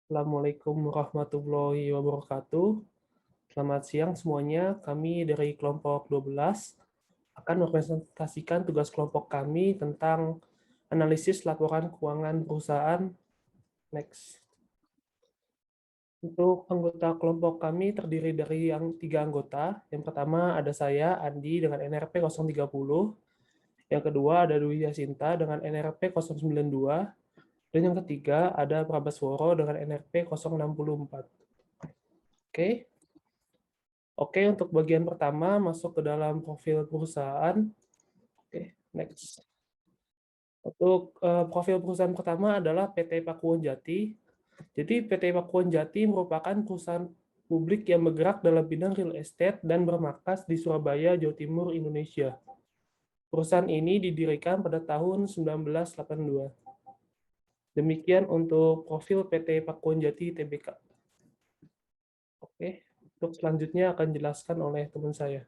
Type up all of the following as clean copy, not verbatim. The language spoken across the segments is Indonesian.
Assalamualaikum warahmatullahi wabarakatuh. Selamat siang semuanya. Kami dari kelompok 12 akan merepresentasikan tugas kelompok kami tentang analisis laporan keuangan perusahaan. Next. Untuk anggota kelompok kami terdiri dari 3 anggota. Yang pertama ada saya, Andi, dengan NRP 030. Yang kedua ada Dwi Yasinta dengan NRP 092. Dan yang ketiga ada Prabasworo dengan NRP 064. Oke. Oke, untuk bagian pertama masuk ke dalam profil perusahaan. Oke, next. Untuk profil perusahaan pertama adalah PT Pakuwon Jati. Jadi PT Pakuwon Jati merupakan perusahaan publik yang bergerak dalam bidang real estate dan bermarkas di Surabaya, Jawa Timur, Indonesia. Perusahaan ini didirikan pada tahun 1982. Demikian untuk profil PT Pakuwon Jati Tbk. Oke, untuk selanjutnya akan dijelaskan oleh teman saya.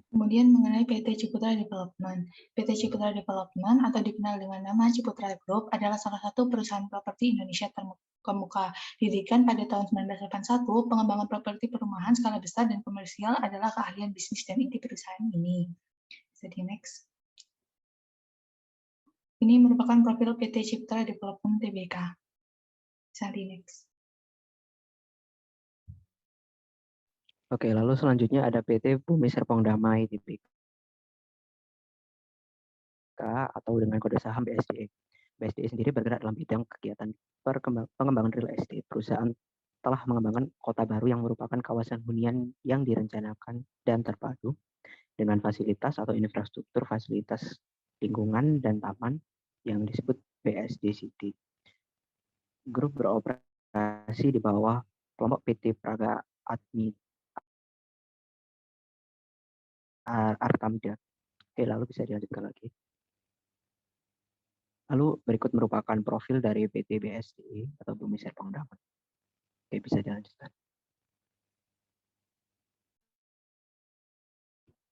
Kemudian mengenai PT Ciputra Development. PT Ciputra Development atau dikenal dengan nama Ciputra Group adalah salah satu perusahaan properti Indonesia terkemuka. Didirikan pada tahun 1981, pengembangan properti perumahan skala besar dan komersial adalah keahlian bisnis dan inti perusahaan ini. Bisa di next. Ini merupakan profil PT Ciputra Development Tbk. Bisa di next. Oke, lalu selanjutnya ada PT Bumi Serpong Damai Tbk atau dengan kode saham BSDE. BSDE sendiri bergerak dalam bidang kegiatan pengembangan real estate. Perusahaan telah mengembangkan kota baru yang merupakan kawasan hunian yang direncanakan dan terpadu dengan fasilitas atau infrastruktur fasilitas lingkungan dan taman yang disebut BSD City. Grup beroperasi di bawah kelompok PT Praga Artamida. Oke, lalu bisa dilanjutkan lagi. Lalu berikut merupakan profil dari PT BSDE atau Bumi Serpong Damai. Oke, bisa dilanjutkan.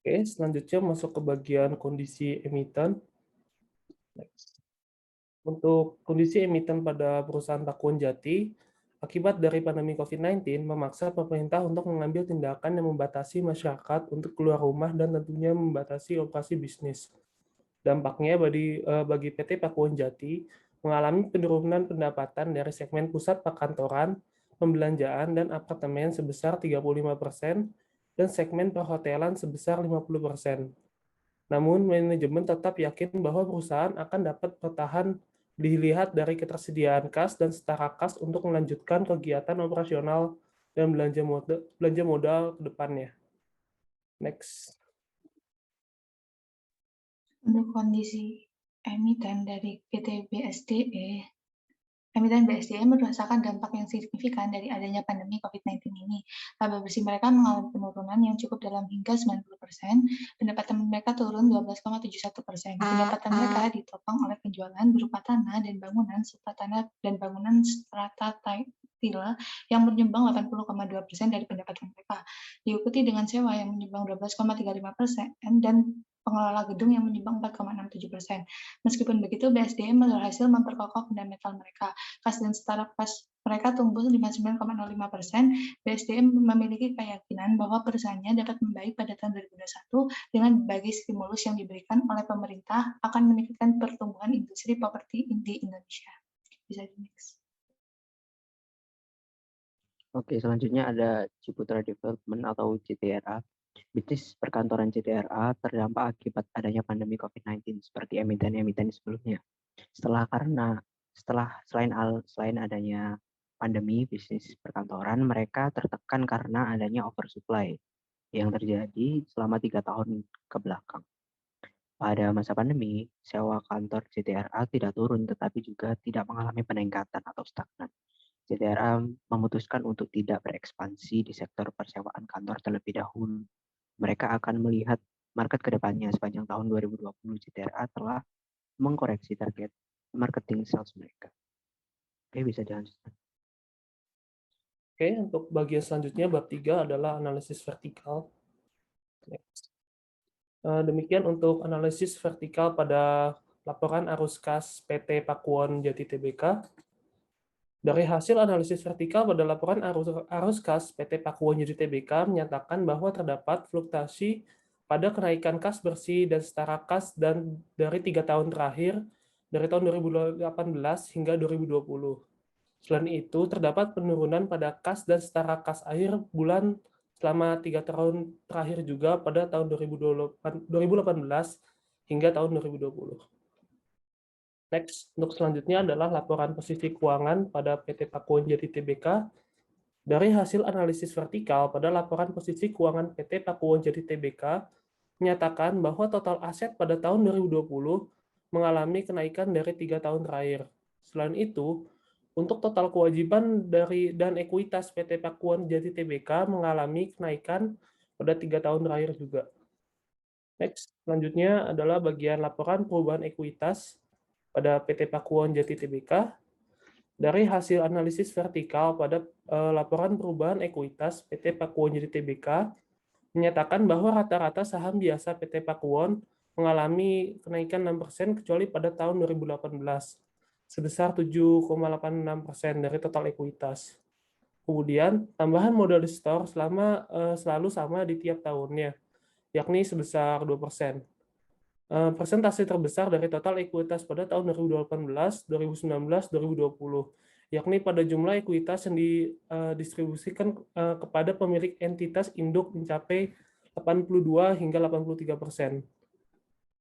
Oke, selanjutnya masuk ke bagian kondisi emiten. Next. Untuk kondisi emiten pada perusahaan Pakuwon Jati, akibat dari pandemi COVID-19 memaksa pemerintah untuk mengambil tindakan yang membatasi masyarakat untuk keluar rumah dan tentunya membatasi operasi bisnis. Dampaknya bagi PT Pakuwon Jati mengalami penurunan pendapatan dari segmen pusat perkantoran, pembelanjaan, dan apartemen sebesar 35% dan segmen perhotelan sebesar 50%. Namun, manajemen tetap yakin bahwa perusahaan akan dapat bertahan dilihat dari ketersediaan kas dan setara kas untuk melanjutkan kegiatan operasional dan belanja modal ke depannya. Next. Untuk kondisi emiten dari PT BSDE, emiten BSDE merasakan dampak yang signifikan dari adanya pandemi COVID-19 ini. Laba bersih mereka mengalami penurunan yang cukup dalam hingga 90%, pendapatan mereka turun 12,71%. Pendapatan mereka ditopang oleh penjualan berupa tanah dan bangunan serta tanah dan bangunan strata tila yang menyumbang 80,2% dari pendapatan mereka. Diikuti dengan sewa yang menyumbang 12,35% dan pengelola gedung yang menyumbang 4,67%. Meskipun begitu, BSDE berhasil memperkokoh fundamental mereka. Kas dan setara kas mereka tumbuh 59,05%. BSDE memiliki keyakinan bahwa perusahaannya dapat membaik pada tahun 2021 dengan berbagai stimulus yang diberikan oleh pemerintah akan meningkatkan pertumbuhan industri properti di Indonesia. Bisa di next. Oke, selanjutnya ada Ciputra Development atau CTRA. Bisnis perkantoran CTRA terdampak akibat adanya pandemi COVID-19 seperti emiten-emiten sebelumnya. Selain adanya pandemi, bisnis perkantoran mereka tertekan karena adanya oversupply yang terjadi selama 3 tahun ke belakang. Pada masa pandemi, sewa kantor CTRA tidak turun tetapi juga tidak mengalami peningkatan atau stagnan. CTRA memutuskan untuk tidak berekspansi di sektor persewaan kantor terlebih dahulu. Mereka akan melihat market ke depannya. Sepanjang tahun 2020, CTRA telah mengkoreksi target marketing sales mereka. Oke, bisa dilanjutkan. Oke, untuk bagian selanjutnya bab 3 adalah analisis vertikal. Next. Demikian untuk analisis vertikal pada laporan arus kas PT Pakuwon Jati Tbk. Dari hasil analisis vertikal pada laporan arus kas PT Pakuwon Jadi Tbk menyatakan bahwa terdapat fluktuasi pada kenaikan kas bersih dan setara kas dan dari 3 tahun terakhir dari tahun 2018 hingga 2020. Selain itu, terdapat penurunan pada kas dan setara kas akhir bulan selama 3 tahun terakhir juga pada tahun 2018 hingga tahun 2020. Next, untuk selanjutnya adalah laporan posisi keuangan pada PT Pakuwon Jadi Tbk. Dari hasil analisis vertikal pada laporan posisi keuangan PT Pakuwon Jadi Tbk menyatakan bahwa total aset pada tahun 2020 mengalami kenaikan dari 3 tahun terakhir. Selain itu, untuk total kewajiban dan ekuitas PT Pakuwon Jadi Tbk mengalami kenaikan pada 3 tahun terakhir juga. Next, selanjutnya adalah bagian laporan perubahan ekuitas pada PT Pakuwon Jadi Tbk. Dari hasil analisis vertikal pada laporan perubahan ekuitas PT Pakuwon Jadi Tbk menyatakan bahwa rata-rata saham biasa PT Pakuwon mengalami kenaikan 6% kecuali pada tahun 2018 sebesar 7,86% dari total ekuitas. Kemudian tambahan modal di store selalu sama di tiap tahunnya, yakni sebesar 2%. Persentase terbesar dari total ekuitas pada tahun 2018, 2019, 2020, yakni pada jumlah ekuitas yang didistribusikan kepada pemilik entitas induk mencapai 82 hingga 83%.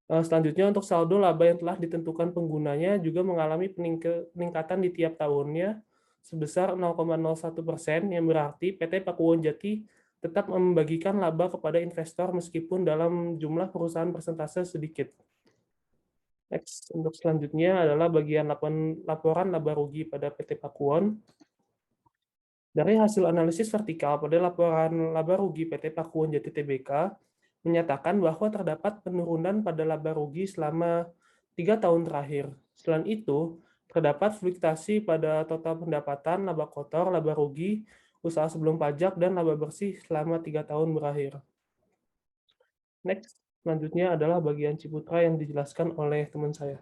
Selanjutnya untuk saldo laba yang telah ditentukan penggunanya juga mengalami peningkatan di tiap tahunnya sebesar 0,01%, yang berarti PT Pakuwon Jati tetap membagikan laba kepada investor meskipun dalam jumlah perusahaan persentase sedikit. Next, untuk selanjutnya adalah bagian laporan laba rugi pada PT Pakuwon. Dari hasil analisis vertikal pada laporan laba rugi PT Pakuwon Jati Tbk menyatakan bahwa terdapat penurunan pada laba rugi selama 3 tahun terakhir. Selain itu, terdapat fluktuasi pada total pendapatan, laba kotor, laba rugi, usaha sebelum pajak, dan laba bersih selama 3 tahun berakhir. Next, selanjutnya adalah bagian Ciputra yang dijelaskan oleh teman saya.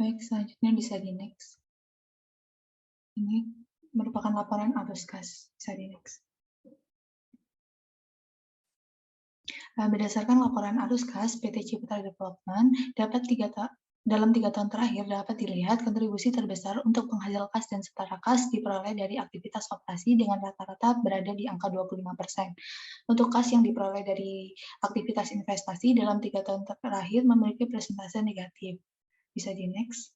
Baik, selanjutnya bisa di next. Ini merupakan laporan arus kas. Bisa di next. Berdasarkan laporan arus kas PT Ciputra Development, dalam 3 tahun terakhir dapat dilihat kontribusi terbesar untuk penghasil kas dan setara kas diperoleh dari aktivitas operasi dengan rata-rata berada di angka 25%. Untuk kas yang diperoleh dari aktivitas investasi dalam 3 tahun terakhir memiliki persentase negatif. Bisa di next.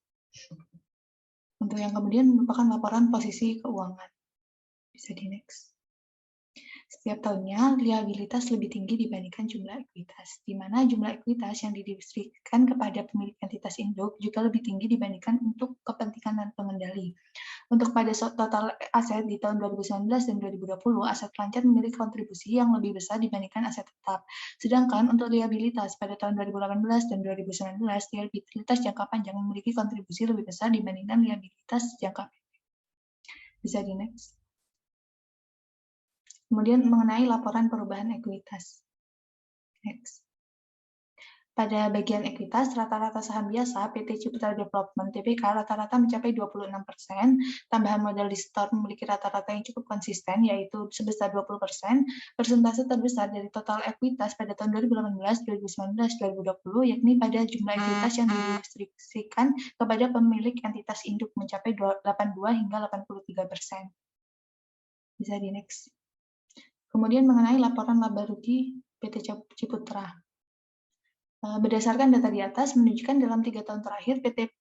Untuk yang kemudian merupakan laporan posisi keuangan. Bisa di next. Setiap tahunnya, liabilitas lebih tinggi dibandingkan jumlah ekuitas, di mana jumlah ekuitas yang didistribusikan kepada pemilik entitas induk juga lebih tinggi dibandingkan untuk kepentingan dan pengendali. Untuk pada total aset di tahun 2019 dan 2020, aset lancar memiliki kontribusi yang lebih besar dibandingkan aset tetap. Sedangkan untuk liabilitas pada tahun 2018 dan 2019, liabilitas jangka panjang memiliki kontribusi lebih besar dibandingkan liabilitas jangka pendek. Bisa di next. Kemudian mengenai laporan perubahan ekuitas. Next. Pada bagian ekuitas, rata-rata saham biasa PT Ciputra Development Tbk rata-rata mencapai 26%, tambahan modal di store memiliki rata-rata yang cukup konsisten, yaitu sebesar 20%, persentase terbesar dari total ekuitas pada tahun 2018, 2019, 2020, yakni pada jumlah ekuitas yang didistribusikan kepada pemilik entitas induk mencapai 82 hingga 83%. Bisa di next. Kemudian mengenai laporan laba rugi PT Ciputra. Berdasarkan data di atas menunjukkan dalam 3 tahun terakhir PT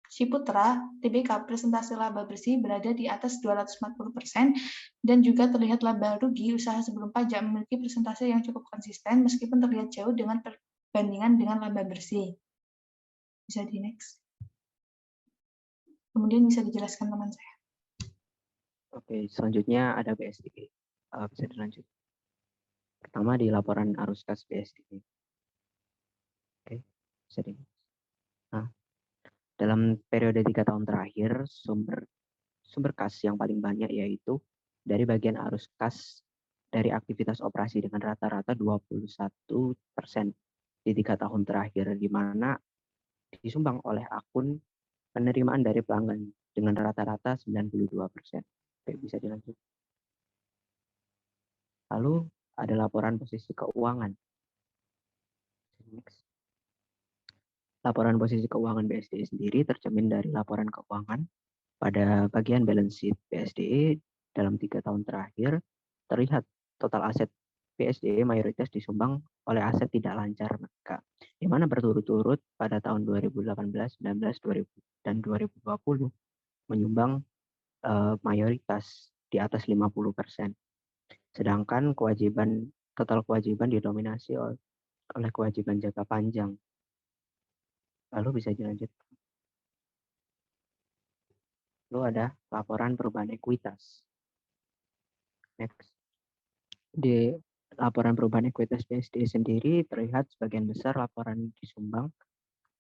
Ciputra Tbk presentase laba bersih berada di atas 240% dan juga terlihat laba rugi usaha sebelum pajak memiliki persentase yang cukup konsisten meskipun terlihat jauh dengan perbandingan dengan laba bersih. Bisa di next. Kemudian bisa dijelaskan teman saya. Oke, selanjutnya ada BSD. Bisa dilanjut. Pertama di laporan arus kas BSD. Oke, bisa di. Nah, dalam periode 3 tahun terakhir, sumber kas yang paling banyak yaitu dari bagian arus kas dari aktivitas operasi dengan rata-rata 21% di 3 tahun terakhir, di mana disumbang oleh akun penerimaan dari pelanggan dengan rata-rata 92%. Oke, bisa dilanjut. Lalu ada laporan posisi keuangan. Next. Laporan posisi keuangan BSDE sendiri tercermin dari laporan keuangan pada bagian balance sheet BSDE dalam 3 tahun terakhir. Terlihat total aset BSDE mayoritas disumbang oleh aset tidak lancar mereka, di mana berturut-turut pada tahun 2018, 19, 2000, dan 2020 menyumbang mayoritas di atas 50%. Sedangkan total kewajiban didominasi oleh kewajiban jangka panjang. Lalu bisa dilanjut. Lalu ada laporan perubahan ekuitas. Next. Di laporan perubahan ekuitas BSDE sendiri terlihat sebagian besar laporan disumbang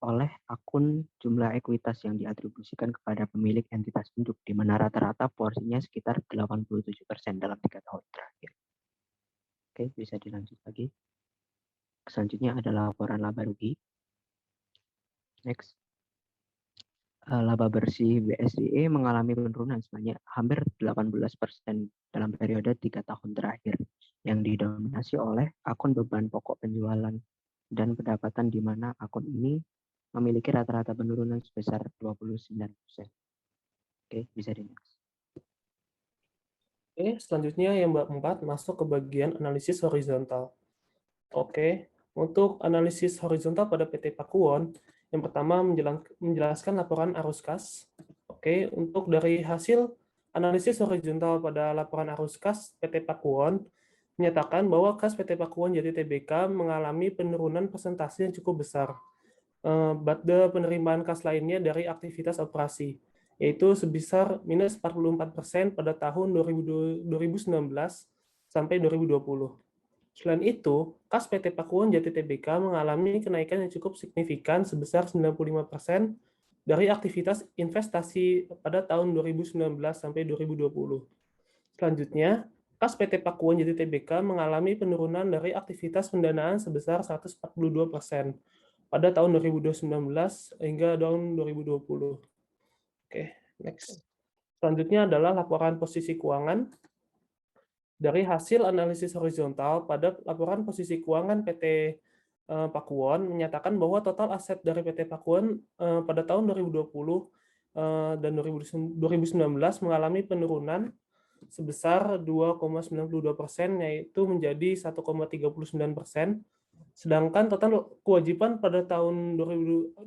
oleh akun jumlah ekuitas yang diatribusikan kepada pemilik entitas induk, di mana rata-rata porsinya sekitar 87% dalam 3 tahun terakhir. Oke, bisa dilanjut lagi. Selanjutnya ada laporan laba rugi. Next. Laba bersih BSDE mengalami penurunan sebanyak hampir 18% dalam periode 3 tahun terakhir, yang didominasi oleh akun beban pokok penjualan dan pendapatan, di mana akun ini memiliki rata-rata penurunan sebesar 29%. Oke, bisa di next. Oke, selanjutnya yang keempat masuk ke bagian analisis horizontal. Oke, untuk analisis horizontal pada PT Pakuwon, yang pertama menjelaskan laporan arus kas. Oke, untuk dari hasil analisis horizontal pada laporan arus kas PT Pakuwon, menyatakan bahwa kas PT Pakuwon Jati Tbk mengalami penurunan persentase yang cukup besar pada penerimaan kas lainnya dari aktivitas operasi, yaitu sebesar minus 44% pada tahun 2019 sampai 2020. Selain itu, kas PT Pakuwon Jati Tbk mengalami kenaikan yang cukup signifikan sebesar 95% dari aktivitas investasi pada tahun 2019 sampai 2020. Selanjutnya, kas PT Pakuwon Jati Tbk mengalami penurunan dari aktivitas pendanaan sebesar 142% pada tahun 2019 hingga tahun 2020. Oke, next. Selanjutnya adalah laporan posisi keuangan. Dari hasil analisis horizontal pada laporan posisi keuangan PT Pakuwon menyatakan bahwa total aset dari PT Pakuwon pada tahun 2020 dan 2019 mengalami penurunan sebesar 2,92%, yaitu menjadi 1,39%. Sedangkan total kewajiban pada tahun 2020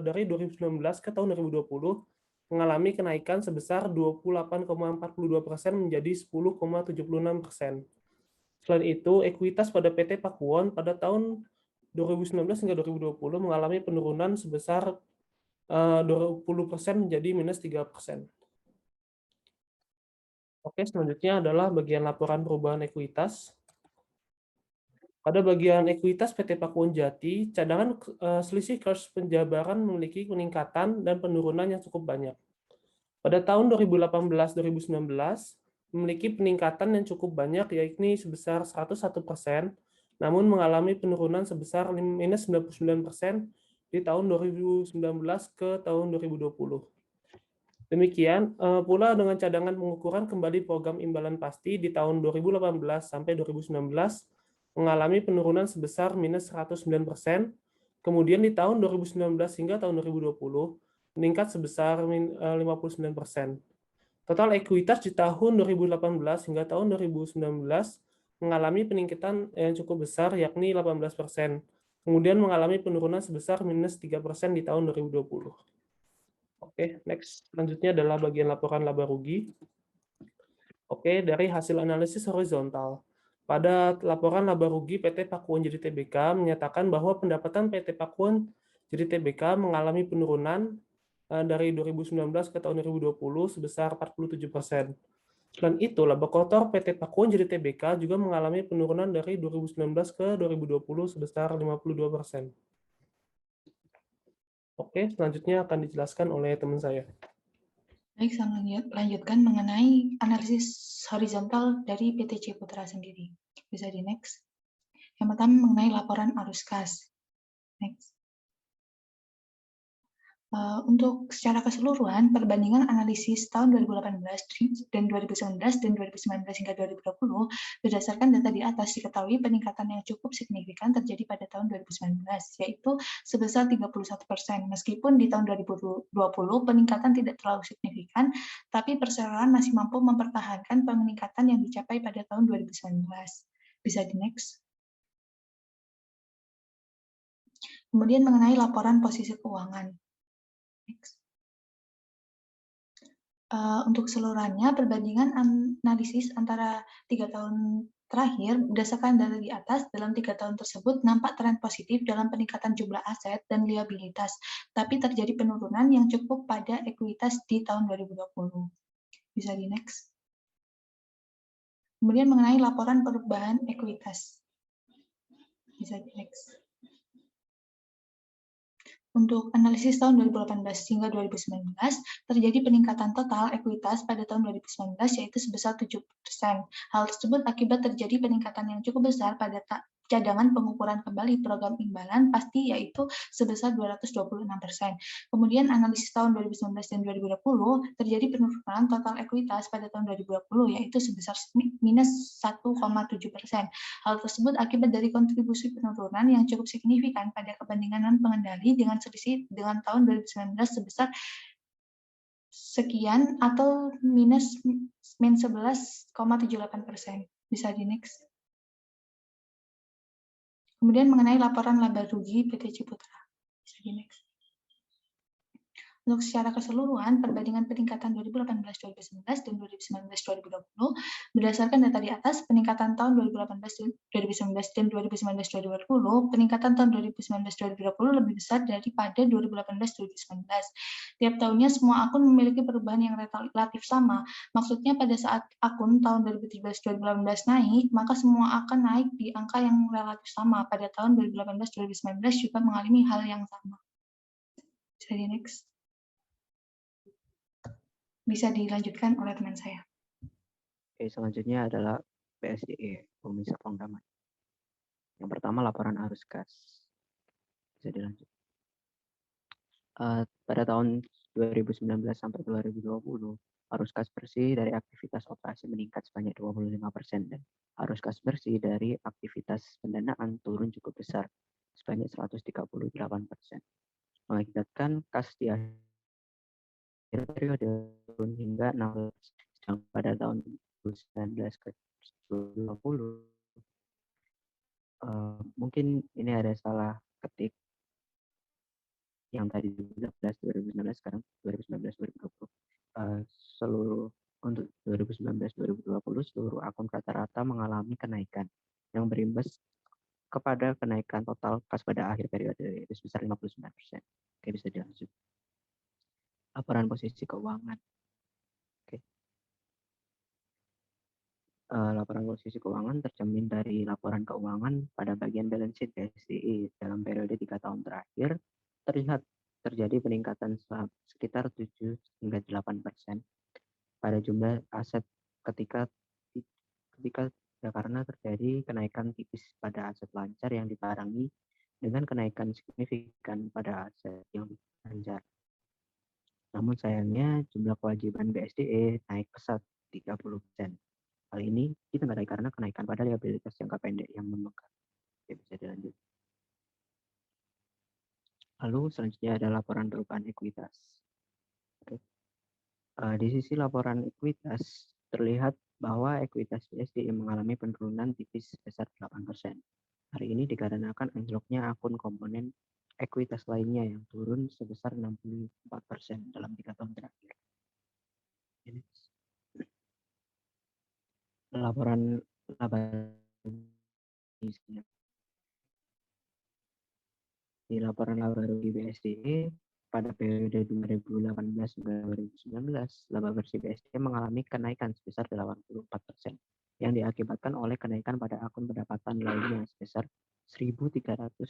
dari 2019 ke tahun 2020 mengalami kenaikan sebesar 28,42% menjadi 10,76%. Selain itu, ekuitas pada PT Pakuwon pada tahun 2019 hingga 2020 mengalami penurunan sebesar 20% menjadi minus 3%. Oke, selanjutnya adalah bagian laporan perubahan ekuitas. Pada bagian ekuitas PT Pakuwon Jati, cadangan selisih kurs penjabaran memiliki peningkatan dan penurunan yang cukup banyak. Pada tahun 2018-2019 memiliki peningkatan yang cukup banyak, yakni sebesar 101%, namun mengalami penurunan sebesar minus 99% di tahun 2019 ke tahun 2020. Demikian pula dengan cadangan pengukuran kembali program imbalan pasti di tahun 2018 sampai 2019 mengalami penurunan sebesar minus 109%, kemudian di tahun 2019 hingga tahun 2020 meningkat sebesar 59%. Total ekuitas di tahun 2018 hingga tahun 2019 mengalami peningkatan yang cukup besar, yakni 18%, kemudian mengalami penurunan sebesar minus 3% di tahun 2020. Oke, next. Selanjutnya adalah bagian laporan laba rugi. Oke, dari hasil analisis horizontal. Pada laporan laba rugi PT Pakuwon Jati Tbk menyatakan bahwa pendapatan PT Pakuwon Jati Tbk mengalami penurunan dari 2019 ke tahun 2020 sebesar 47%. Selain itu, laba kotor PT Pakuwon Jati Tbk juga mengalami penurunan dari 2019 ke 2020 sebesar 52%. Oke, selanjutnya akan dijelaskan oleh teman saya. Baik, saya lanjutkan mengenai analisis horizontal dari PT Ciputra sendiri. Bisa di next. Yang pertama mengenai laporan arus kas. Next. Untuk secara keseluruhan, perbandingan analisis tahun 2018 dan 2019 dan 2019 hingga 2020 berdasarkan data di atas diketahui peningkatan yang cukup signifikan terjadi pada tahun 2019, yaitu sebesar 31%. Meskipun di tahun 2020 peningkatan tidak terlalu signifikan, tapi perseroan masih mampu mempertahankan peningkatan yang dicapai pada tahun 2019. Bisa di next. Kemudian mengenai laporan posisi keuangan. Next. Untuk keseluruhannya, perbandingan analisis antara 3 tahun terakhir berdasarkan data di atas, dalam 3 tahun tersebut nampak tren positif dalam peningkatan jumlah aset dan liabilitas, tapi terjadi penurunan yang cukup pada ekuitas di tahun 2020. Bisa di next. Kemudian mengenai laporan perubahan ekuitas. Bisa di next. Untuk analisis tahun 2018 hingga 2019, terjadi peningkatan total ekuitas pada tahun 2019 yaitu sebesar 7%. Hal tersebut akibat terjadi peningkatan yang cukup besar pada cadangan pengukuran kembali program imbalan pasti yaitu sebesar 226%. Kemudian analisis tahun 2019 dan 2020 terjadi penurunan total ekuitas pada tahun 2020 yaitu sebesar minus 1,7%. Hal tersebut akibat dari kontribusi penurunan yang cukup signifikan pada kebandingan pengendali dengan selisih dengan tahun 2019 sebesar sekian atau minus 11,78%. Bisa di next. Kemudian mengenai laporan laba rugi PT Ciputra. Bisa di next. Untuk secara keseluruhan, perbandingan peningkatan 2018-2019 dan 2019-2020 berdasarkan data di atas, peningkatan tahun 2018-2019 dan 2019-2020, peningkatan tahun 2019-2020 lebih besar daripada 2018-2019. Tiap tahunnya semua akun memiliki perubahan yang relatif sama. Maksudnya pada saat akun tahun 2017-2018 naik, maka semua akan naik di angka yang relatif sama. Pada tahun 2018-2019 juga mengalami hal yang sama. Jadi next. Bisa dilanjutkan oleh teman saya. Oke, selanjutnya adalah BSDE, Bumi Serpong Damai. Yang pertama laporan arus gas. Bisa dilanjut. Pada tahun 2019 sampai 2020, arus gas bersih dari aktivitas operasi meningkat sebanyak 25% dan arus gas bersih dari aktivitas pendanaan turun cukup besar sebanyak 138%. Mengakibatkan kas di akhir periode turun hingga 16, sedang pada tahun 2019 ke 2020 mungkin ini ada salah ketik yang tadi 2019 sekarang 2019-2020. Seluruh untuk 2019-2020 seluruh akun rata-rata mengalami kenaikan yang berimbas kepada kenaikan total kas pada akhir periode yaitu sebesar 59%. Oke, bisa dilanjut. Laporan posisi keuangan. Oke. Laporan posisi keuangan tercermin dari laporan keuangan pada bagian balance sheet BSDE dalam periode 3 tahun terakhir terlihat terjadi peningkatan sekitar 7 hingga 8% pada jumlah aset ketika karena terjadi kenaikan tipis pada aset lancar yang dibarengi dengan kenaikan signifikan pada aset yang lancar. Namun sayangnya jumlah kewajiban BSDE naik pesat 30%. Hal ini ditandai karena kenaikan pada liabilitas jangka pendek yang membengkak. Oke, bisa dilanjut. Lalu selanjutnya ada laporan perubahan ekuitas. Oke. Di sisi laporan ekuitas terlihat bahwa ekuitas BSDE mengalami penurunan tipis sebesar 8%. Hari ini dikarenakan anjloknya akun komponen ekuitas lainnya yang turun sebesar 64% dalam 3 tahun terakhir. Ini laporan laba di laporan laba rugi BSDE pada periode 2018 hingga 2019, laba bersih BSDE mengalami kenaikan sebesar 84% yang diakibatkan oleh kenaikan pada akun pendapatan lainnya sebesar 1.329%.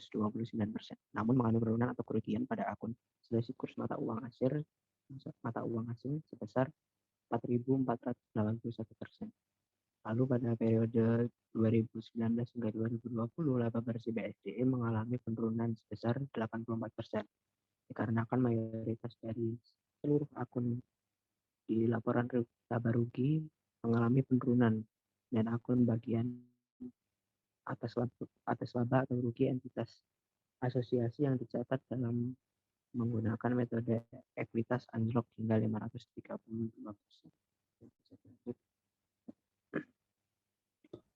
Namun mengalami penurunan atau kerugian pada akun selisih kurs mata uang asing sebesar 4.481%. Lalu pada periode 2019 hingga 2020, laba bersih BSDE mengalami penurunan sebesar 84%. dikarenakan mayoritas dari seluruh akun di laporan laba rugi mengalami penurunan dan akun bagian atas laba atau rugi entitas asosiasi yang dicatat dalam menggunakan metode ekuitas anjlok hingga 532%.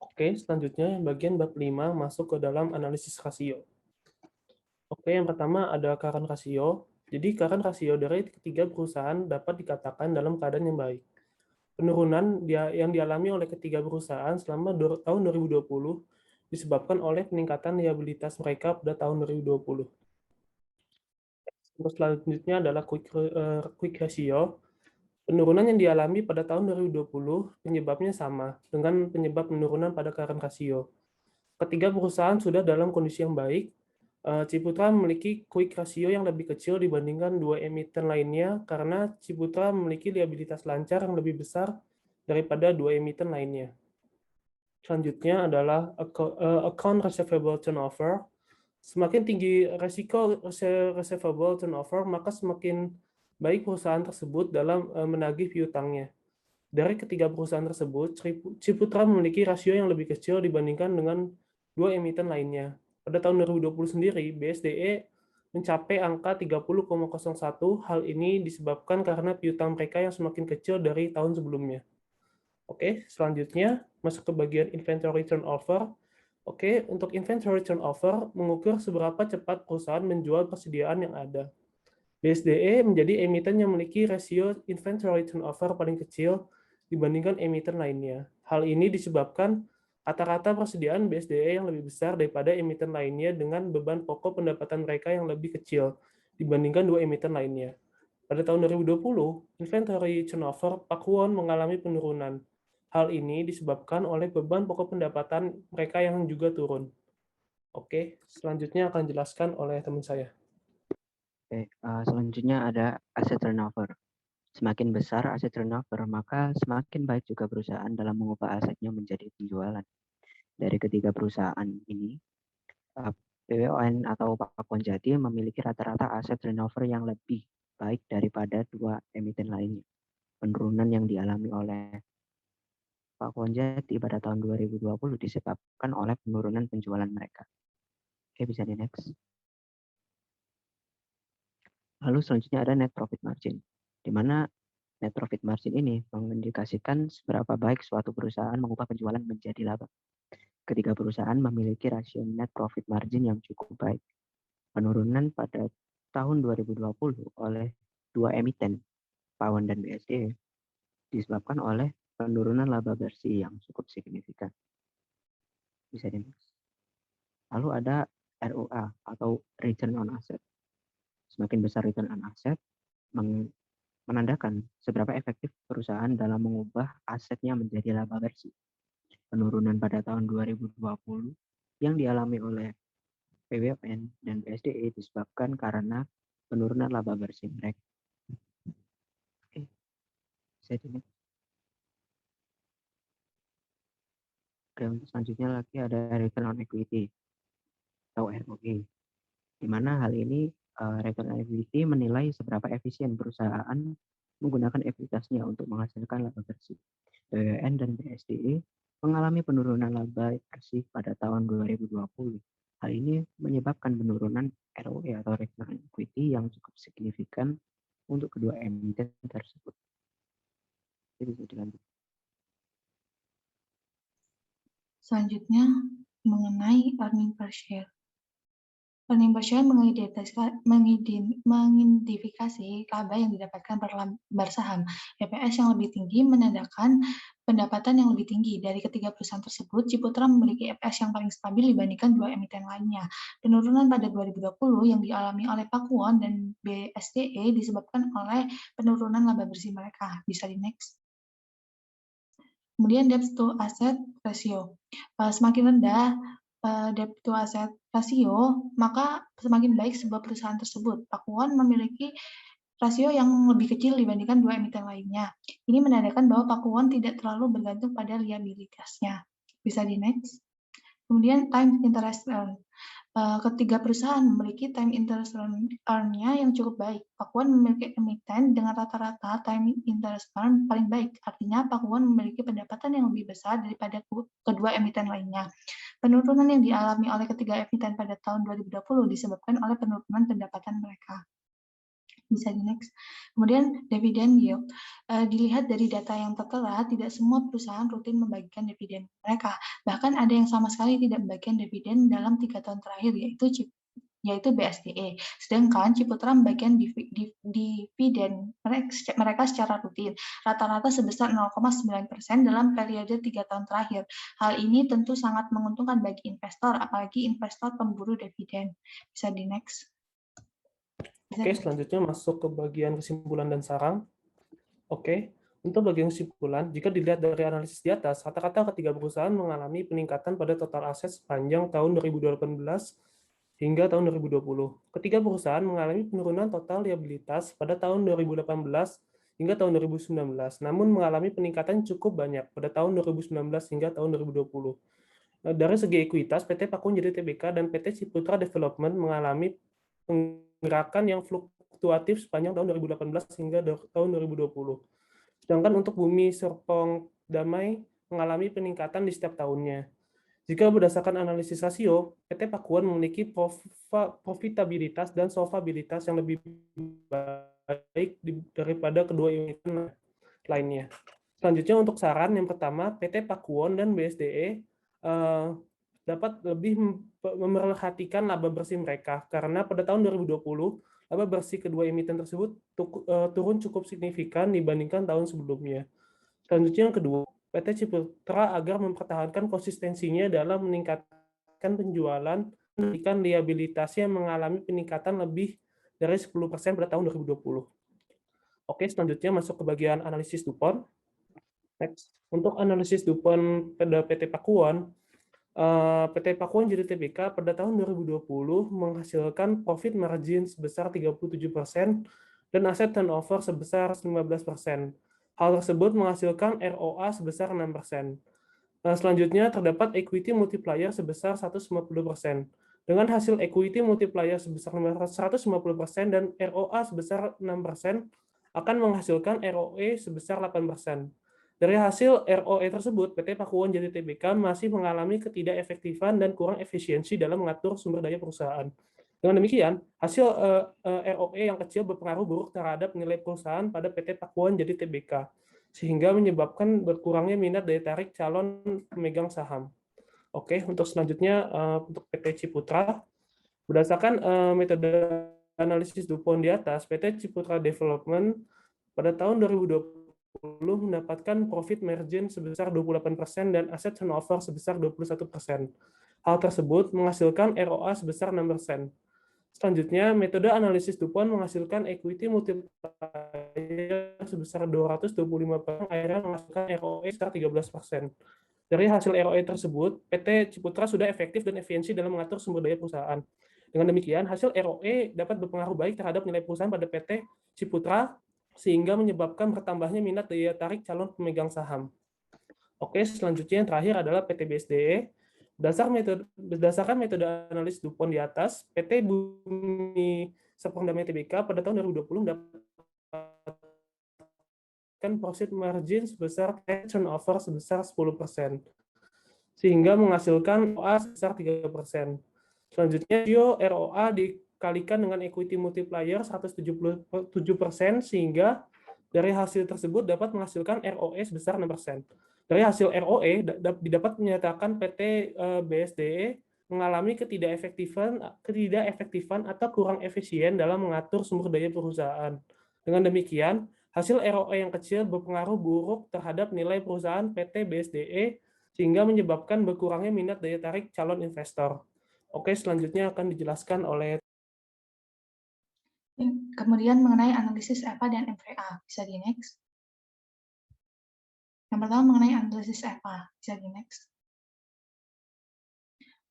Oke, selanjutnya bagian bab 5 masuk ke dalam analisis rasio. Oke, yang pertama ada current ratio. Jadi current ratio dari ketiga perusahaan dapat dikatakan dalam keadaan yang baik. Penurunan yang dialami oleh ketiga perusahaan selama tahun 2020 disebabkan oleh peningkatan liabilitas mereka pada tahun 2020. Terus selanjutnya adalah quick ratio. Penurunan yang dialami pada tahun 2020 penyebabnya sama dengan penyebab penurunan pada current ratio. Ketiga perusahaan sudah dalam kondisi yang baik. Ciputra memiliki quick ratio yang lebih kecil dibandingkan dua emiten lainnya karena Ciputra memiliki liabilitas lancar yang lebih besar daripada dua emiten lainnya. Selanjutnya adalah account receivable turnover. Semakin tinggi resiko receivable turnover, maka semakin baik perusahaan tersebut dalam menagih piutangnya. Dari ketiga perusahaan tersebut, Ciputra memiliki rasio yang lebih kecil dibandingkan dengan dua emiten lainnya. Pada tahun 2020 sendiri, BSDE mencapai angka 30,01. Hal ini disebabkan karena piutang mereka yang semakin kecil dari tahun sebelumnya. Oke, selanjutnya masuk ke bagian inventory turnover. Oke, untuk inventory turnover mengukur seberapa cepat perusahaan menjual persediaan yang ada. BSDE menjadi emiten yang memiliki rasio inventory turnover paling kecil dibandingkan emiten lainnya. Hal ini disebabkan rata-rata persediaan BSDE yang lebih besar daripada emiten lainnya dengan beban pokok pendapatan mereka yang lebih kecil dibandingkan dua emiten lainnya. Pada tahun 2020, inventory turnover Pakuwon mengalami penurunan. Hal ini disebabkan oleh beban pokok pendapatan mereka yang juga turun. Oke, selanjutnya akan dijelaskan oleh teman saya. Oke, selanjutnya ada aset turnover. Semakin besar aset turnover, maka semakin baik juga perusahaan dalam mengubah asetnya menjadi penjualan. Dari ketiga perusahaan ini, PWON atau Pakuwon Jati memiliki rata-rata aset turnover yang lebih baik daripada dua emiten lainnya. Penurunan yang dialami oleh Pakuwon Jati pada tahun 2020 disebabkan oleh penurunan penjualan mereka. Oke, bisa di next. Lalu selanjutnya ada net profit margin, di mana net profit margin ini mengindikasikan seberapa baik suatu perusahaan mengubah penjualan menjadi laba. Ketiga perusahaan memiliki rasio net profit margin yang cukup baik. Penurunan pada tahun 2020 oleh dua emiten, Pakuwon dan BSDE, disebabkan oleh penurunan laba bersih yang cukup signifikan. Bisa di next. Lalu ada ROA atau return on asset. Semakin besar return on asset menandakan seberapa efektif perusahaan dalam mengubah asetnya menjadi laba bersih. Penurunan pada tahun 2020 yang dialami oleh PWON dan BSDE disebabkan karena penurunan laba bersih mereka. Oke, saya ini. Oke, untuk selanjutnya lagi ada return on equity atau ROE, di mana hal ini return on equity menilai seberapa efisien perusahaan menggunakan ekuitasnya untuk menghasilkan laba bersih. PWON dan BSDE mengalami penurunan laba bersih pada tahun 2020. Hal ini menyebabkan penurunan ROE atau return on equity yang cukup signifikan untuk kedua emiten tersebut. Jadi bisa dilanjut. Selanjutnya mengenai earning per share. Earning per share mengidentifikasi laba yang didapatkan per lembar saham. EPS yang lebih tinggi menandakan pendapatan yang lebih tinggi. Dari ketiga perusahaan tersebut, Ciputra memiliki EPS yang paling stabil dibandingkan dua emiten lainnya. Penurunan pada 2020 yang dialami oleh Pakuwon dan BSDE disebabkan oleh penurunan laba bersih mereka. Bisa di next. Kemudian debt to asset ratio. Semakin rendah debt to asset rasio, maka semakin baik sebuah perusahaan tersebut. Pakuwon memiliki rasio yang lebih kecil dibandingkan dua emiten lainnya. Ini menandakan bahwa Pakuwon tidak terlalu bergantung pada liabilitasnya. Bisa di next. Kemudian time interest earn. Ketiga perusahaan memiliki time interest earn-nya yang cukup baik. Pakuan memiliki emiten dengan rata-rata time interest earn paling baik. Artinya Pakuan memiliki pendapatan yang lebih besar daripada kedua emiten lainnya. Penurunan yang dialami oleh ketiga emiten pada tahun 2020 disebabkan oleh penurunan pendapatan mereka. Bisa di next. Kemudian dividend yield. Dilihat dari data yang tertera, tidak semua perusahaan rutin membagikan dividen mereka. Bahkan ada yang sama sekali tidak membagikan dividen dalam 3 tahun terakhir, yaitu BSDE. Sedangkan Ciputra membagikan dividen mereka secara rutin, rata-rata sebesar 0,9% dalam periode 3 tahun terakhir. Hal ini tentu sangat menguntungkan bagi investor, apalagi investor pemburu dividen. Bisa di next. Oke, selanjutnya masuk ke bagian kesimpulan dan saran. Oke, untuk bagian kesimpulan, jika dilihat dari analisis di atas, rata-rata ketiga perusahaan mengalami peningkatan pada total aset sepanjang tahun 2018 hingga tahun 2020. Ketiga perusahaan mengalami penurunan total liabilitas pada tahun 2018 hingga tahun 2019, namun mengalami peningkatan cukup banyak pada tahun 2019 hingga tahun 2020. Dari segi ekuitas, PT Pakuan Jadi Tbk dan PT Ciputra Development mengalami pergerakan yang fluktuatif sepanjang tahun 2018 hingga tahun 2020. Sedangkan untuk Bumi Serpong Damai mengalami peningkatan di setiap tahunnya. Jika berdasarkan analisis rasio, PT Pakuan memiliki profitabilitas dan solvabilitas yang lebih baik daripada kedua unit lainnya. Selanjutnya untuk saran, yang pertama, PT Pakuan dan BSDE dapat lebih memerhatikan laba bersih mereka, karena pada tahun 2020, laba bersih kedua emiten tersebut turun cukup signifikan dibandingkan tahun sebelumnya. Selanjutnya yang kedua, PT Ciputra agar mempertahankan konsistensinya dalam meningkatkan penjualan, meningkatkan liabilitasnya mengalami peningkatan lebih dari 10% pada tahun 2020. Oke, selanjutnya masuk ke bagian analisis DuPont. Next. Untuk analisis DuPont pada PT Pakuan, PT Pakuan Jadi Tbk pada tahun 2020 menghasilkan profit margin sebesar 37% dan aset turnover sebesar 15%. Hal tersebut menghasilkan ROA sebesar 6%. Selanjutnya terdapat equity multiplier sebesar 150%. Dengan hasil equity multiplier sebesar 150% dan ROA sebesar 6%, akan menghasilkan ROE sebesar 8%. Dari hasil ROE tersebut, PT Pakuan Jadi Tbk masih mengalami ketidakefektifan dan kurang efisiensi dalam mengatur sumber daya perusahaan. Dengan demikian, hasil ROE yang kecil berpengaruh buruk terhadap nilai perusahaan pada PT Pakuan Jadi Tbk, sehingga menyebabkan berkurangnya minat daya tarik calon pemegang saham. Oke, untuk selanjutnya untuk PT Ciputra, berdasarkan metode analisis DuPont di atas, PT Ciputra Development pada tahun 2020 mendapatkan profit margin sebesar 28% dan aset turnover sebesar 21%. Hal tersebut menghasilkan ROA sebesar 6%. Selanjutnya, metode analisis DuPont menghasilkan equity multiplier sebesar 225%, akhirnya menghasilkan ROE sebesar 13%. Dari hasil ROE tersebut, PT Ciputra sudah efektif dan efisiensi dalam mengatur sumber daya perusahaan. Dengan demikian, hasil ROE dapat berpengaruh baik terhadap nilai perusahaan pada PT Ciputra, sehingga menyebabkan bertambahnya minat daya tarik calon pemegang saham. Oke, selanjutnya yang terakhir adalah PT BSDE. Berdasarkan metode analis DuPont di atas, PT Bumi Serpong Damai Tbk pada tahun 2020 mendapatkan profit margin sebesar turnover sebesar 10%, sehingga menghasilkan ROA sebesar 3%. Selanjutnya, ROA dikalikan dengan equity multiplier 177%, sehingga dari hasil tersebut dapat menghasilkan ROE sebesar 6%. Dari hasil ROE dapat menyatakan PT BSDE mengalami ketidakefektifan atau kurang efisien dalam mengatur sumber daya perusahaan. Dengan demikian, hasil ROE yang kecil berpengaruh buruk terhadap nilai perusahaan PT BSDE, sehingga menyebabkan berkurangnya minat daya tarik calon investor. Oke, selanjutnya akan dijelaskan oleh. Kemudian mengenai analisis EVA dan MVA, bisa di next. Yang pertama mengenai analisis EVA, bisa di next.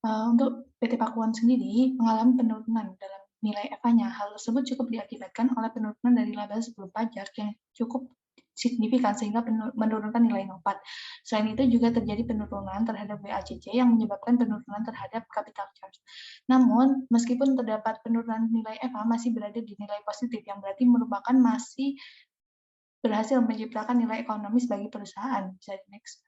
Untuk PT Pakuan sendiri mengalami penurunan dalam nilai EVA-nya. Hal tersebut cukup diakibatkan oleh penurunan dari laba sebelum pajak yang cukup signifikan sehingga menurunkan nilai NOPAT. Selain itu juga terjadi penurunan terhadap WACC yang menyebabkan penurunan terhadap capital charge. Namun, meskipun terdapat penurunan nilai EVA masih berada di nilai positif, yang berarti merupakan masih berhasil menciptakan nilai ekonomis bagi perusahaan. Bisa next.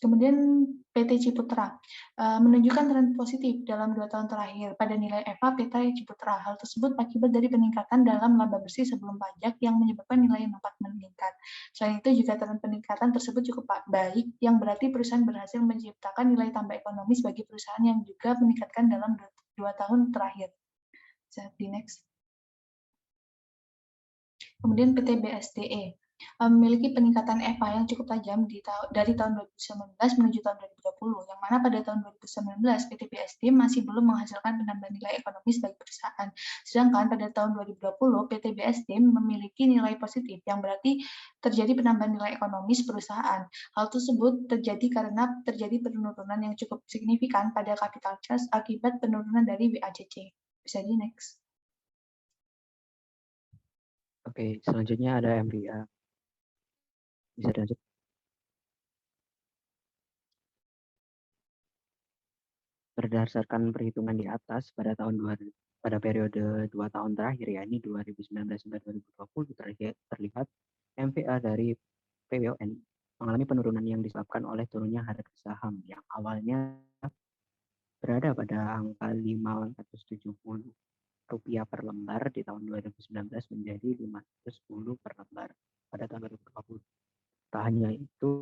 Kemudian PT Ciputra menunjukkan tren positif dalam 2 tahun terakhir pada nilai EVA PT Ciputra. Hal tersebut akibat dari peningkatan dalam laba bersih sebelum pajak yang menyebabkan nilai NOPAT meningkat. Selain itu juga tren peningkatan tersebut cukup baik, yang berarti perusahaan berhasil menciptakan nilai tambah ekonomis bagi perusahaan yang juga meningkatkan dalam 2 tahun terakhir. Bisa di next. Kemudian PT BSDE memiliki peningkatan EVA yang cukup tajam dari tahun 2019 menuju tahun 2020, yang mana pada tahun 2019 PT BSD masih belum menghasilkan penambahan nilai ekonomis bagi perusahaan. Sedangkan pada tahun 2020 PT BSD memiliki nilai positif, yang berarti terjadi penambahan nilai ekonomis perusahaan. Hal tersebut terjadi karena terjadi penurunan yang cukup signifikan pada capital charge akibat penurunan dari WACC. Bisa di next. Oke, selanjutnya ada MBA. Bisa lanjut. Berdasarkan perhitungan di atas pada periode 2 tahun terakhir, yakni 2019 sampai 2020, terlihat MVA dari PBON mengalami penurunan yang disebabkan oleh turunnya harga saham yang awalnya berada pada angka Rp570 per lembar di tahun 2019 menjadi Rp510 per lembar pada tahun 2020. Tak hanya itu,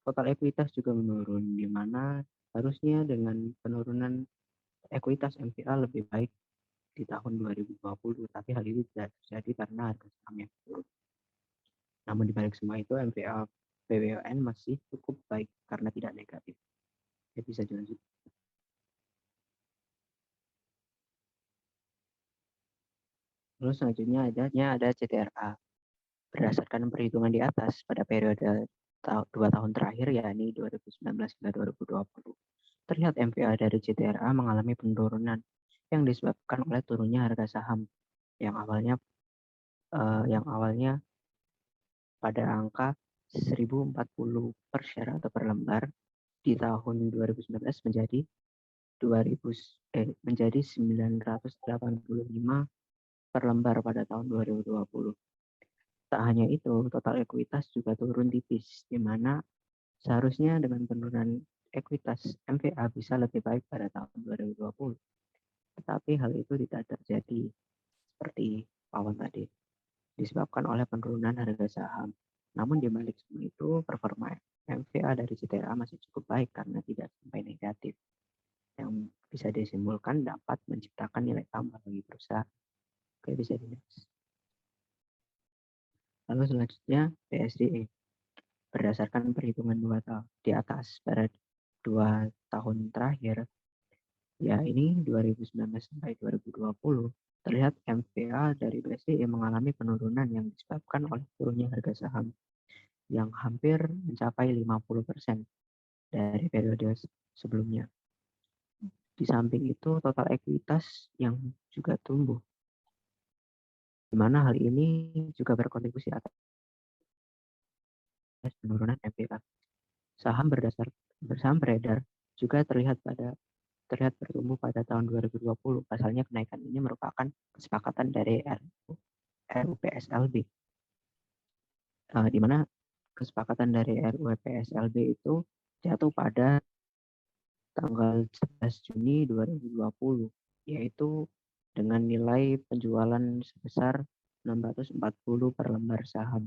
total ekuitas juga menurun, di mana harusnya dengan penurunan ekuitas MVA lebih baik di tahun 2020, tapi hal itu tidak terjadi karena harga saham yang turun. Namun di balik semua itu, MVA PBON masih cukup baik karena tidak negatif. Ya, bisa dilanjut. Lalu selanjutnya ada CTRA. Berdasarkan perhitungan di atas pada periode 2 tahun terakhir, yakni 2019 hingga 2020, terlihat MVA dari CTRA mengalami penurunan yang disebabkan oleh turunnya harga saham yang awalnya pada angka 1040 per share atau per lembar di tahun 2019 menjadi 985 per lembar pada tahun 2020. Tak hanya itu, total ekuitas juga turun tipis, di mana seharusnya dengan penurunan ekuitas MVA bisa lebih baik pada tahun 2020. Tetapi hal itu tidak terjadi seperti Pawan tadi, disebabkan oleh penurunan harga saham. Namun di balik semua itu, performa MVA dari CTRA masih cukup baik karena tidak sampai negatif, yang bisa disimpulkan dapat menciptakan nilai tambah bagi perusahaan. Oke, bisa di next. Lalu selanjutnya BSDE. Berdasarkan perhitungan 2 tahun di atas pada 2 tahun terakhir, ya ini 2019 sampai 2020, terlihat MVA dari BSDE mengalami penurunan yang disebabkan oleh turunnya harga saham yang hampir mencapai 50% dari periode sebelumnya. Di samping itu, total ekuitas yang juga tumbuh, di mana hal ini juga berkontribusi atas penurunan MVA. Saham beredar juga terlihat bertumbuh pada tahun 2020. Pasalnya kenaikan ini merupakan kesepakatan dari RUPSLB, di mana kesepakatan dari RUPSLB itu jatuh pada tanggal 11 Juni 2020, yaitu dengan nilai penjualan sebesar 640 per lembar saham.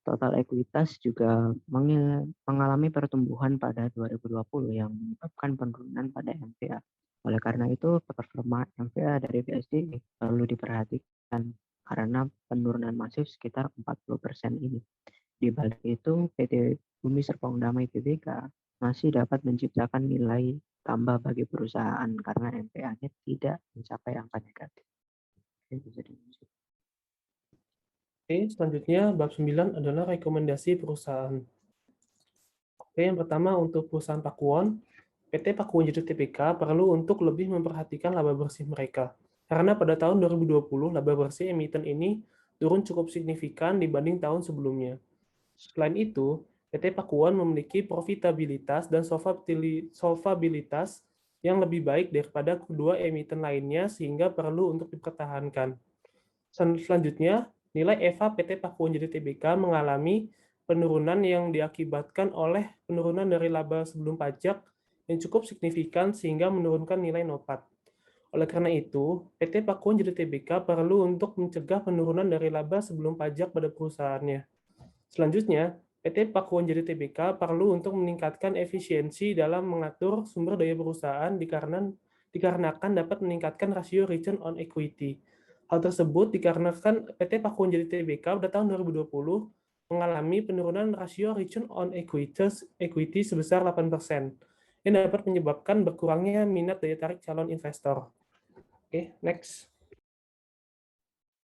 Total ekuitas juga mengalami pertumbuhan pada 2020 yang menyebabkan penurunan pada MVA. Oleh karena itu, performa MVA dari BSD perlu diperhatikan karena penurunan masif sekitar 40% ini. Di balik itu, PT Bumi Serpong Damai Tbk masih dapat menciptakan nilai tambah bagi perusahaan karena MVA-nya tidak mencapai angka negatif. Oke, selanjutnya bab 9 adalah rekomendasi perusahaan. Oke, yang pertama untuk perusahaan Pakuwon, PT Pakuwon Jeju Tbk perlu untuk lebih memperhatikan laba bersih mereka. Karena pada tahun 2020, laba bersih emiten ini turun cukup signifikan dibanding tahun sebelumnya. Selain itu, PT Pakuan memiliki profitabilitas dan solvabilitas yang lebih baik daripada kedua emiten lainnya sehingga perlu untuk dipertahankan. Selanjutnya, nilai EVA PT Pakuan Jadi Tbk mengalami penurunan yang diakibatkan oleh penurunan dari laba sebelum pajak yang cukup signifikan sehingga menurunkan nilai NOPAT. Oleh karena itu, PT Pakuan Jadi Tbk perlu untuk mencegah penurunan dari laba sebelum pajak pada perusahaannya. Selanjutnya, PT Pakuan Jadi Tbk perlu untuk meningkatkan efisiensi dalam mengatur sumber daya perusahaan dikarenakan dapat meningkatkan rasio return on equity. Hal tersebut dikarenakan PT Pakuan Jadi Tbk pada tahun 2020 mengalami penurunan rasio return on equity sebesar 8%, yang dapat menyebabkan berkurangnya minat daya tarik calon investor. Oke, next.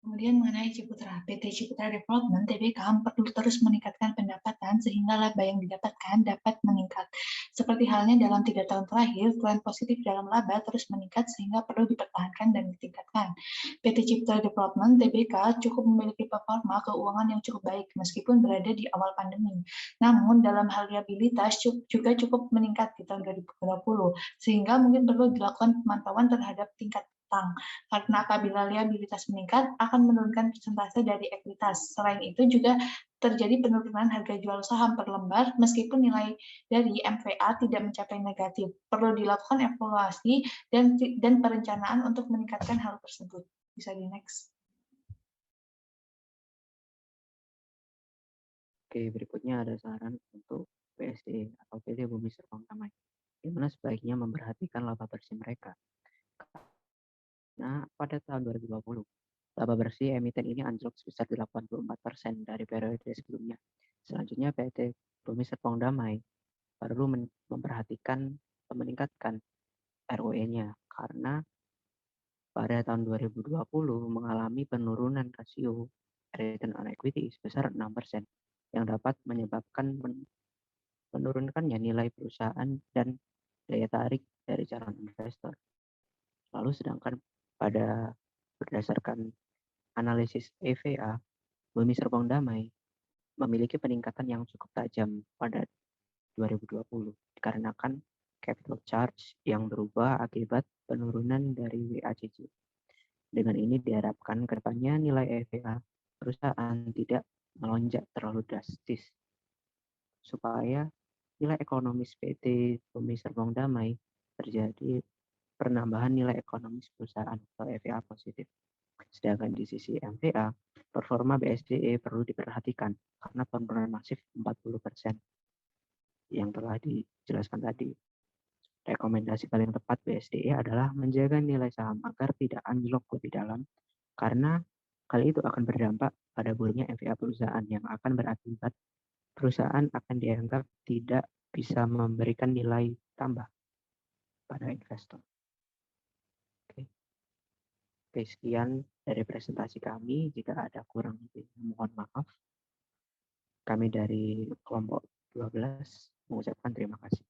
Kemudian mengenai Ciputra, PT Ciputra Development Tbk perlu terus meningkatkan pendapatan sehingga laba yang didapatkan dapat meningkat. Seperti halnya dalam 3 tahun terakhir, tren positif dalam laba terus meningkat sehingga perlu dipertahankan dan ditingkatkan. PT Ciputra Development Tbk cukup memiliki performa keuangan yang cukup baik meskipun berada di awal pandemi. Namun dalam hal liabilitas juga cukup meningkat di tahun 2020, sehingga mungkin perlu dilakukan pemantauan terhadap tingkat utang, karena apabila liabilitas meningkat akan menurunkan persentase dari ekuitas. Selain itu juga terjadi penurunan harga jual saham per lembar meskipun nilai dari MVA tidak mencapai negatif. Perlu dilakukan evaluasi dan perencanaan untuk meningkatkan hal tersebut. Bisa di next. Oke, berikutnya ada saran untuk PSD atau PT Bumi Serpong Damai, di mana sebaiknya memperhatikan laba bersih mereka. Nah, pada tahun 2020, laba bersih emiten ini anjlok sebesar 84% dari periode sebelumnya. Selanjutnya, PT Bumi Serpong Damai perlu memperhatikan meningkatkan ROE-nya karena pada tahun 2020 mengalami penurunan rasio return on equity sebesar 6% yang dapat menyebabkan menurunkannya nilai perusahaan dan daya tarik dari calon investor. Lalu sedangkan berdasarkan analisis EVA, Bumi Serpong Damai memiliki peningkatan yang cukup tajam pada 2020 dikarenakan capital charge yang berubah akibat penurunan dari WACC. Dengan ini diharapkan kedepannya nilai EVA perusahaan tidak melonjak terlalu drastis supaya nilai ekonomis PT Bumi Serpong Damai terjadi penambahan nilai ekonomis perusahaan atau EVA positif. Sedangkan di sisi MVA, performa BSDE perlu diperhatikan karena penurunan masif 40% yang telah dijelaskan tadi. Rekomendasi paling tepat BSDE adalah menjaga nilai saham agar tidak anjlok lebih dalam karena hal itu akan berdampak pada buruknya MVA perusahaan yang akan berakibat perusahaan akan dianggap tidak bisa memberikan nilai tambah pada investor. Oke, sekian dari presentasi kami. Jika ada kurang lebih, mohon maaf. Kami dari kelompok 12 mengucapkan terima kasih.